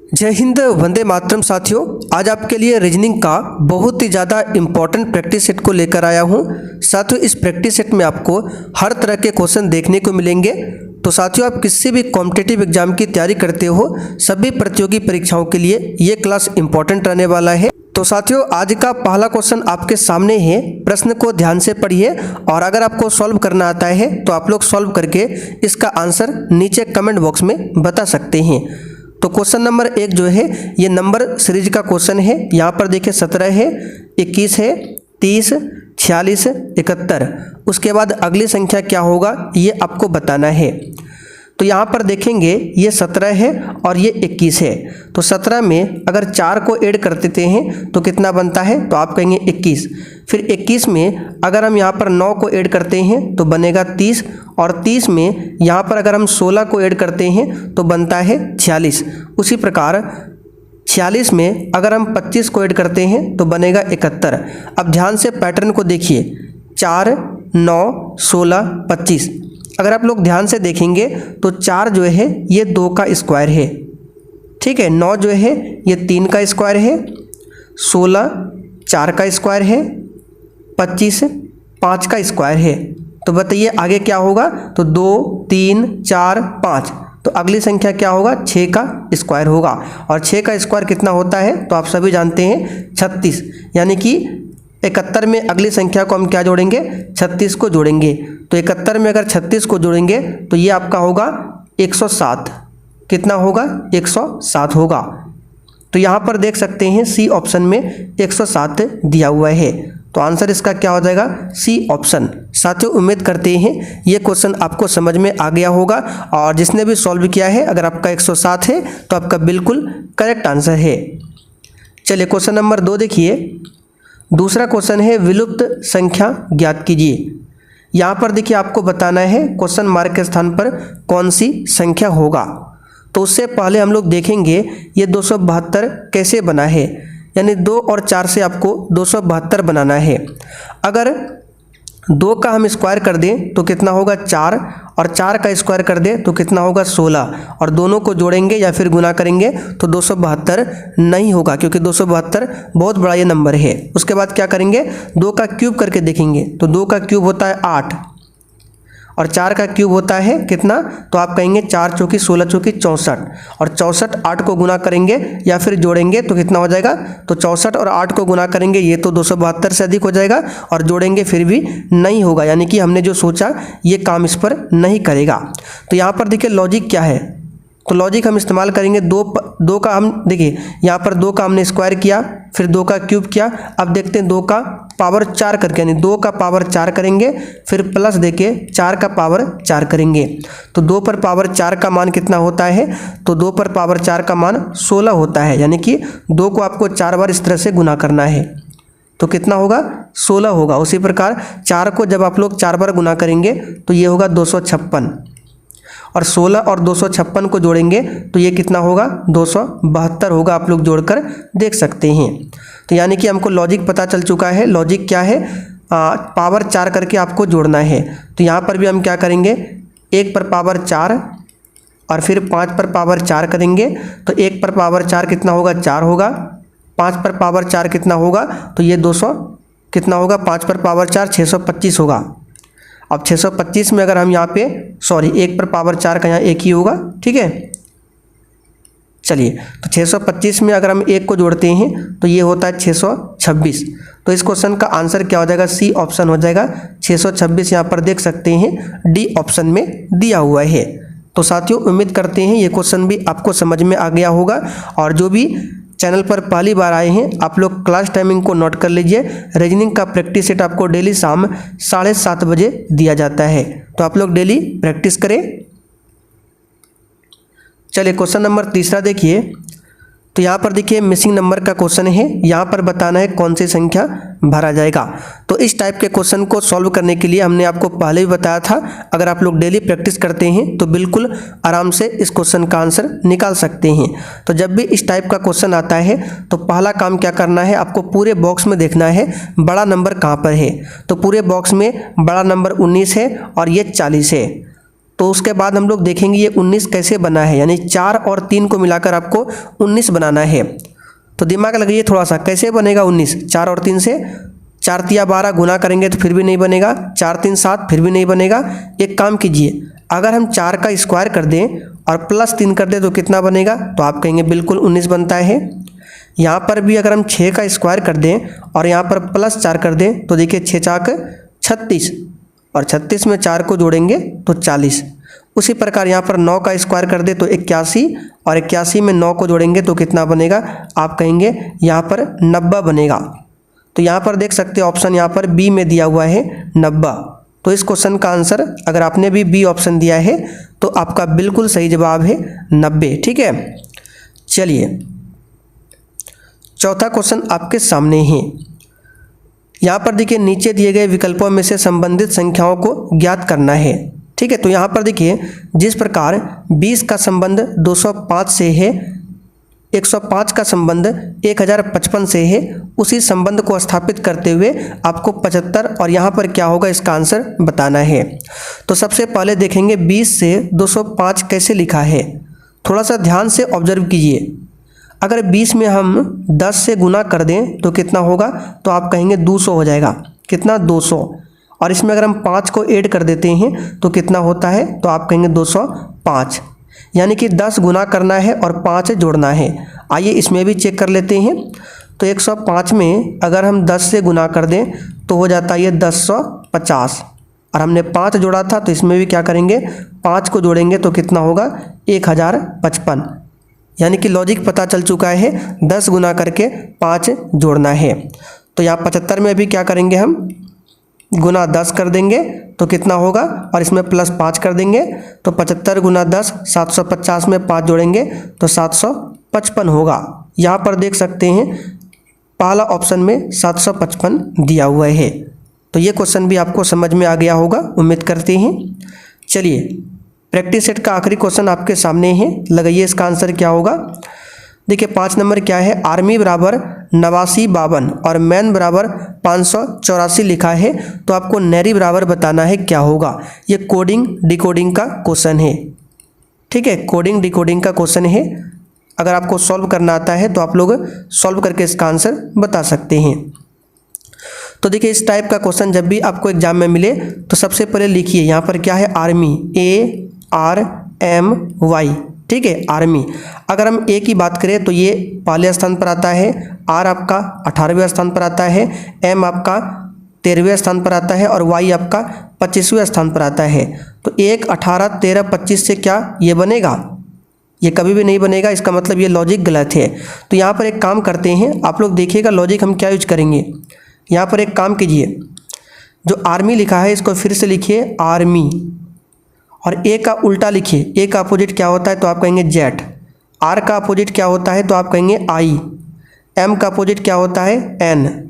जय हिंद, वंदे मातरम। साथियों, आज आपके लिए रीजनिंग का बहुत ही ज़्यादा इम्पॉर्टेंट प्रैक्टिस सेट को लेकर आया हूं। साथियों, इस प्रैक्टिस सेट में आपको हर तरह के क्वेश्चन देखने को मिलेंगे। तो साथियों, आप किसी भी कॉम्पिटिटिव एग्जाम की तैयारी करते हो, सभी प्रतियोगी परीक्षाओं के लिए ये क्लास इम्पॉर्टेंट रहने वाला है। तो साथियों, आज का पहला क्वेश्चन आपके सामने है। प्रश्न को ध्यान से पढ़िए और अगर आपको सॉल्व करना आता है तो आप लोग सॉल्व करके इसका आंसर नीचे कमेंट बॉक्स में बता सकते हैं। तो क्वेश्चन नंबर 1 जो है ये नंबर सीरीज का क्वेश्चन है। यहाँ पर देखिए 17 है, 21 है, 30, 46, 71। उसके बाद अगली संख्या क्या होगा ये आपको बताना है। तो यहाँ पर देखेंगे ये 17 है और ये 21 है। तो 17 में अगर 4 को ऐड कर देते हैं तो कितना बनता है, तो आप कहेंगे 21। फिर 21 में अगर हम यहाँ पर 9 को ऐड करते हैं तो बनेगा 30, और 30 में यहाँ पर अगर हम 16 को ऐड करते हैं तो बनता है 46। उसी प्रकार 46 में अगर हम 25 को ऐड करते हैं तो बनेगा 71। अब ध्यान से पैटर्न को देखिए, 4, 9, 16, 25। अगर आप लोग ध्यान से देखेंगे तो 4 जो है ये 2 का स्क्वायर है, ठीक है। 9 जो है ये 3 का स्क्वायर है, 16 4 का स्क्वायर है, 25 5 का स्क्वायर है। तो बताइए आगे क्या होगा, तो 2, 3, 4, 5। तो अगली संख्या क्या होगा, 6 का स्क्वायर होगा। और 6 का स्क्वायर कितना होता है, तो आप सभी जानते हैं 36। यानी कि 71 में अगली संख्या को हम क्या जोड़ेंगे, 36 को जोड़ेंगे। तो 71 में अगर 36 को जोड़ेंगे तो ये आपका होगा 107। कितना होगा, 107 होगा। तो यहाँ पर देख सकते हैं सी ऑप्शन में 107 दिया हुआ है। तो आंसर इसका क्या हो जाएगा, सी ऑप्शन। साथियों, उम्मीद करते हैं ये क्वेश्चन आपको समझ में आ गया होगा और जिसने भी सॉल्व किया है अगर आपका 107 है तो आपका बिल्कुल करेक्ट आंसर है। चलिए क्वेश्चन नंबर 2 देखिए। दूसरा क्वेश्चन है विलुप्त संख्या ज्ञात कीजिए। यहाँ पर देखिए आपको बताना है क्वेश्चन मार्क के स्थान पर कौन सी संख्या होगा। तो उससे पहले हम लोग देखेंगे ये 272 कैसे बना है। यानी 2 और 4 से आपको 272 बनाना है। अगर 2 का हम स्क्वायर कर दें तो कितना होगा 4, और 4 का स्क्वायर कर दें तो कितना होगा 16, और दोनों को जोड़ेंगे या फिर गुना करेंगे तो 272 नहीं होगा, क्योंकि 272 बहुत बड़ा ये नंबर है। उसके बाद क्या करेंगे, 2 का क्यूब करके देखेंगे तो 2 का क्यूब होता है 8, और 4 का क्यूब होता है कितना, तो आप कहेंगे 4 चौकी 16 चौकी 64, और 64 8 को गुना करेंगे या फिर जोड़ेंगे तो कितना हो जाएगा, तो 64 और 8 को गुना करेंगे ये तो 272 से अधिक हो जाएगा, और जोड़ेंगे फिर भी नहीं होगा। यानी कि हमने जो सोचा ये काम इस पर नहीं करेगा। तो यहाँ पर देखिए लॉजिक क्या है, तो लॉजिक हम इस्तेमाल करेंगे। 2 का हम देखिए यहाँ पर 2 का हमने स्क्वायर किया, फिर 2 का क्यूब किया। अब देखते हैं 2 का पावर 4 करके, यानी 2 का पावर 4 करेंगे, फिर प्लस देके 4 का पावर 4 करेंगे। तो 2 पर पावर 4 का मान कितना होता है, तो 2 पर पावर 4 का मान 16 होता है। यानी कि 2 को आपको 4 बार इस तरह से गुना करना है तो कितना होगा, 16 होगा। उसी प्रकार 4 को जब आप लोग 4 बार गुना करेंगे तो ये होगा 256, और 16 और 256 को जोड़ेंगे तो ये कितना होगा, 272 होगा। आप लोग जोड़कर देख सकते हैं। तो यानी कि हमको लॉजिक पता चल चुका है। लॉजिक क्या है, पावर 4 करके आपको जोड़ना है। तो यहाँ पर भी हम क्या करेंगे, 1 पर पावर 4 और फिर 5 पर पावर 4 करेंगे। तो 1 पर पावर 4 कितना होगा, 4 होगा। 5 पर पावर 4 कितना होगा, तो ये 200 कितना होगा, 5 पर पावर 4 625 होगा। अब 625 में अगर हम यहाँ पे 1 पर पावर 4 का यहाँ 1 ही होगा, ठीक है। चलिए, तो 625 में अगर हम 1 को जोड़ते हैं तो ये होता है 626। तो इस क्वेश्चन का आंसर क्या हो जाएगा, सी ऑप्शन हो जाएगा। 626 यहाँ पर देख सकते हैं डी ऑप्शन में दिया हुआ है। तो साथियों, उम्मीद करते हैं ये क्वेश्चन भी आपको समझ में आ गया होगा। और जो भी चैनल पर पहली बार आए हैं आप लोग क्लास टाइमिंग को नोट कर लीजिए। रीजनिंग का प्रैक्टिस सेट आपको डेली शाम 7:30 बजे दिया जाता है, तो आप लोग डेली प्रैक्टिस करें। चलिए क्वेश्चन नंबर 3 देखिए। तो यहाँ पर देखिए मिसिंग नंबर का क्वेश्चन है। यहाँ पर बताना है कौन सी संख्या भरा जाएगा। तो इस टाइप के क्वेश्चन को सॉल्व करने के लिए हमने आपको पहले भी बताया था, अगर आप लोग डेली प्रैक्टिस करते हैं तो बिल्कुल आराम से इस क्वेश्चन का आंसर निकाल सकते हैं। तो जब भी इस टाइप का क्वेश्चन आता है तो पहला काम क्या करना है, आपको पूरे बॉक्स में देखना है बड़ा नंबर कहाँ पर है। तो पूरे बॉक्स में बड़ा नंबर 19 है और ये 40 है। तो उसके बाद हम लोग देखेंगे ये 19 कैसे बना है, यानी 4 और 3 को मिलाकर आपको 19 बनाना है। तो दिमाग लगाइए थोड़ा सा, कैसे बनेगा 19? 4 और 3 से 4 तिया 12 गुना करेंगे तो फिर भी नहीं बनेगा, 4 3 7 फिर भी नहीं बनेगा। एक काम कीजिए, अगर हम 4 का स्क्वायर कर दें और प्लस 3 कर दें तो कितना बनेगा? तो आप कहेंगे बिल्कुल 19 बनता है। यहाँ पर भी अगर हम 6 का स्क्वायर कर दें और यहाँ पर प्लस 4 कर दें तो देखिए 6 चाक 36 और 36 में 4 को जोड़ेंगे तो 40। उसी प्रकार यहाँ पर 9 का स्क्वायर कर दे तो 81 और 81 में 9 को जोड़ेंगे तो कितना बनेगा? आप कहेंगे यहाँ पर 90 बनेगा। तो यहाँ पर देख सकते हैं ऑप्शन यहाँ पर बी में दिया हुआ है 90। तो इस क्वेश्चन का आंसर अगर आपने भी बी ऑप्शन दिया है तो आपका बिल्कुल सही जवाब है 90। ठीक है, चलिए चौथा क्वेश्चन आपके सामने है। यहाँ पर देखिए नीचे दिए गए विकल्पों में से संबंधित संख्याओं को ज्ञात करना है। ठीक है, तो यहाँ पर देखिए जिस प्रकार 20 का संबंध 205 से है, 105 का संबंध 1055 से है, उसी संबंध को स्थापित करते हुए आपको 75 और यहाँ पर क्या होगा इसका आंसर बताना है। तो सबसे पहले देखेंगे 20 से 205 कैसे लिखा है। थोड़ा सा ध्यान से ऑब्जर्व कीजिए। अगर 20 में हम 10 से गुना कर दें तो कितना होगा? तो आप कहेंगे 200 हो जाएगा। कितना? 200। और इसमें अगर हम 5 को ऐड कर देते हैं तो कितना होता है? तो आप कहेंगे 205। यानी कि 10 गुना करना है और 5 जोड़ना है। आइए इसमें भी चेक कर लेते हैं। तो 105 में अगर हम 10 से गुना कर दें तो हो जाता है ये 1050 और हमने 5 जोड़ा था तो इसमें भी क्या करेंगे? 5 को जोड़ेंगे तो कितना होगा? 1055। यानी कि लॉजिक पता चल चुका है, 10 गुना करके 5 जोड़ना है। तो यहाँ 75 में भी क्या करेंगे? हम गुना 10 कर देंगे तो कितना होगा? और इसमें प्लस 5 कर देंगे तो 75 गुना 10 750 में 5 जोड़ेंगे तो 755 होगा। यहाँ पर देख सकते हैं पहला ऑप्शन में 755 दिया हुआ है। तो ये क्वेश्चन भी आपको समझ में आ गया होगा, उम्मीद करते हैं। चलिए प्रैक्टिस सेट का आखिरी क्वेश्चन आपके सामने है, लगाइए इसका आंसर क्या होगा। देखिए 5 नंबर क्या है? आर्मी बराबर 8952 और मैन बराबर 584 लिखा है, तो आपको नैरी बराबर बताना है क्या होगा। ये कोडिंग डिकोडिंग का क्वेश्चन है। ठीक है, कोडिंग डिकोडिंग का क्वेश्चन है। अगर आपको सॉल्व करना आता है तो आप लोग सॉल्व करके इसका आंसर बता सकते हैं। तो देखिए इस टाइप का क्वेश्चन जब भी आपको एग्जाम में मिले तो सबसे पहले लिखिए यहाँ पर क्या है? Army, ARMY। ठीक है, आर्मी। अगर हम ए की बात करें तो ये पहले स्थान पर आता है, आर आपका 18वें स्थान पर आता है, एम आपका 13वें स्थान पर आता है और वाई आपका 25वें स्थान पर आता है। तो 1 18 13 25 से क्या ये बनेगा? ये कभी भी नहीं बनेगा। इसका मतलब ये लॉजिक गलत है। तो यहाँ पर एक काम करते हैं, आप लोग देखिएगा लॉजिक हम क्या यूज करेंगे। यहाँ पर एक काम कीजिए, जो आर्मी लिखा है इसको फिर से लिखिए आर्मी और ए का उल्टा लिखिए। ए का अपोजिट क्या होता है? तो आप कहेंगे जेट। आर का अपोजिट क्या होता है? तो आप कहेंगे आई। एम का अपोजिट क्या होता है? एन।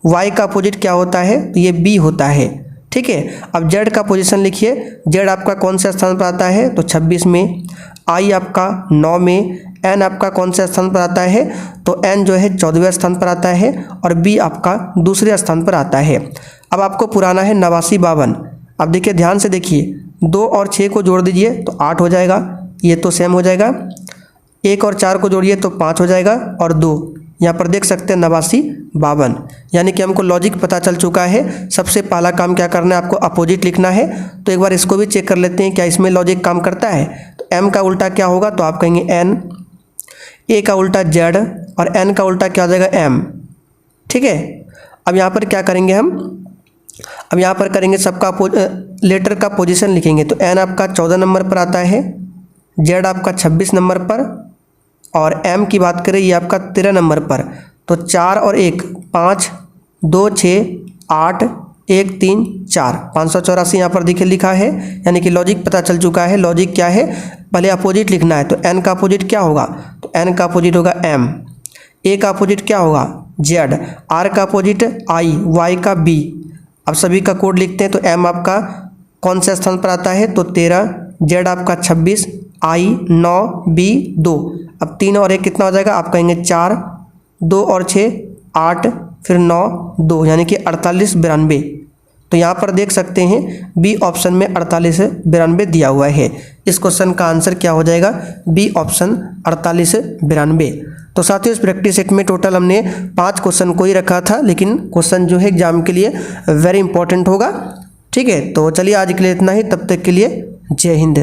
वाई का अपोजिट क्या होता है? तो ये बी होता है। ठीक है, अब जेड का पोजीशन लिखिए। जेड आपका कौन से स्थान पर आता है? तो 26 में। आई आपका 9 में। एन आपका कौन से स्थान पर आता है? तो एन जो है 14वें स्थान पर आता है और बी आपका दूसरे स्थान पर आता है। अब आपको पुराना है 8952। अब देखिए ध्यान से देखिए, 2 और 6 को जोड़ दीजिए तो 8 हो जाएगा, ये तो सेम हो जाएगा। 1 और 4 को जोड़िए तो 5 हो जाएगा और 2 यहाँ पर देख सकते हैं 8952। यानी कि हमको लॉजिक पता चल चुका है। सबसे पहला काम क्या करना है? आपको अपोजिट लिखना है। तो एक बार इसको भी चेक कर लेते हैं क्या इसमें लॉजिक काम करता है। तो एम का उल्टा क्या होगा? तो आप कहेंगे एन। ए का उल्टा जेड और एन का उल्टा क्या हो जाएगा? एम। ठीक है, अब यहाँ पर क्या करेंगे हम? अब यहाँ पर करेंगे सबका लेटर का पोजीशन लिखेंगे। तो एन आपका 14 नंबर पर आता है, जेड आपका 26 नंबर पर और एम की बात करें ये आपका 13 नंबर पर। तो 4 और 1 5 2 6 8 1 3 4 584 यहाँ पर देखिए लिखा है। यानी कि लॉजिक पता चल चुका है। लॉजिक क्या है? पहले अपोजिट लिखना है। तो एन का अपोजिट क्या होगा? तो एन का अपोजिट होगा एम। ए का अपोजिट क्या होगा? जेड। आर का अपोजिट आई, वाई का बी। अब सभी का कोड लिखते हैं। तो एम आपका कौन से स्थान पर आता है? तो 13। जेड आपका 26, आई 9, बी 2। अब 3 और 1 कितना हो जाएगा? आप कहेंगे 4। 2 और 6 8, फिर 9 2, यानी कि 48 92। तो यहाँ पर देख सकते हैं बी ऑप्शन में 4892 दिया हुआ है। इस क्वेश्चन का आंसर क्या हो जाएगा? B option 4892। तो साथियों, इस प्रैक्टिस सेट में टोटल हमने 5 क्वेश्चन को ही रखा था, लेकिन क्वेश्चन जो है एग्जाम के लिए वेरी इंपॉर्टेंट होगा। ठीक है, तो चलिए आज के लिए इतना ही। तब तक के लिए जय हिंद।